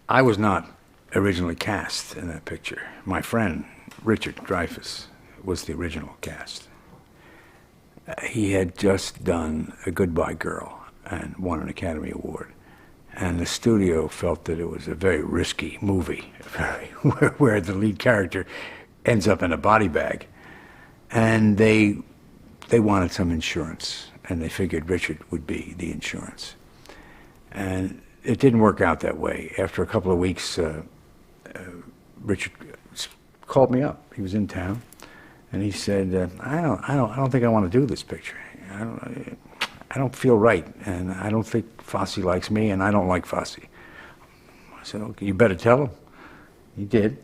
I was not originally cast in that picture. My friend, Richard LaGravenese, was the original cast. He had just done A Goodbye Girl and won an Academy Award. And the studio felt that it was a very risky movie, where the lead character ends up in a body bag. And they wanted some insurance, and they figured Richard would be the insurance. And it didn't work out that way. After a couple of weeks, Richard called me up. He was in town, and he said, "I don't think I want to do this picture. I don't feel right, and I don't think Fosse likes me, and I don't like Fosse." I said, "Okay, you better tell him." He did.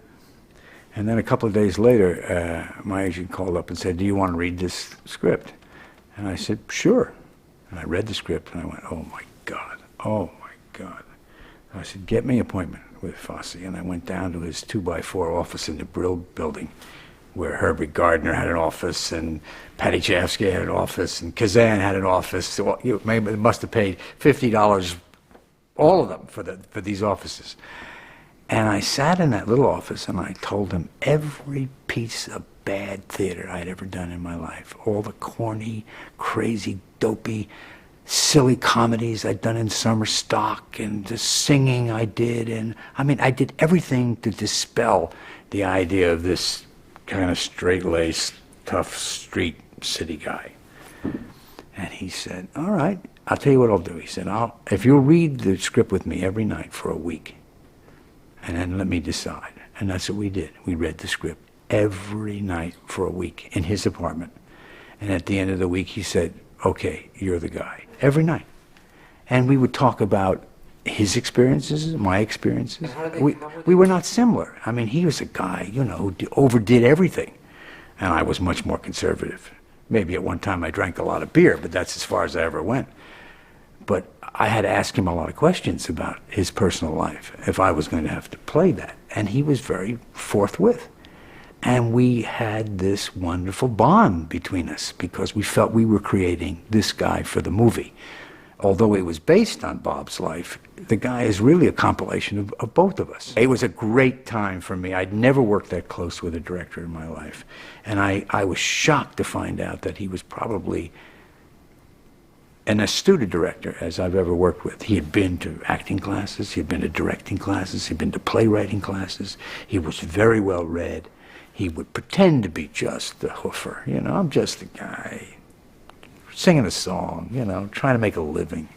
And then a couple of days later, my agent called up and said, "Do you want to read this script?" And I said, "Sure." And I read the script, and I went, "Oh my God, oh my God." And I said, "Get me an appointment with Fosse." And I went down to his 2x4 office in the Brill building, where Herbie Gardner had an office, and Patty Chayefsky had an office, and Kazan had an office. So it must have paid $50, all of them, for these offices. And I sat in that little office, and I told him every piece of bad theater I'd ever done in my life. All the corny, crazy, dopey, silly comedies I'd done in summer stock, and the singing I did. And I mean, I did everything to dispel the idea of this kind of straight-laced, tough street city guy. And he said, "All right, I'll tell you what I'll do." He said, "If you'll read the script with me every night for a week, and then let me decide." And that's what we did. We read the script every night for a week in his apartment. And at the end of the week, he said, "Okay, you're the guy." Every night. And we would talk about his experiences, my experiences. We were not similar. I mean, he was a guy, you know, who overdid everything. And I was much more conservative. Maybe at one time I drank a lot of beer, but that's as far as I ever went. But I had to ask him a lot of questions about his personal life if I was going to have to play that. And he was very forthwith. And we had this wonderful bond between us because we felt we were creating this guy for the movie. Although it was based on Bob's life, the guy is really a compilation of both of us. It was a great time for me. I'd never worked that close with a director in my life. And I was shocked to find out that he was probably an astute director as I've ever worked with. He had been to acting classes, he had been to directing classes, he'd been to playwriting classes. He was very well read. He would pretend to be just the hoofer. You know, I'm just a guy singing a song, you know, trying to make a living.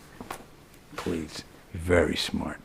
Please, very smart.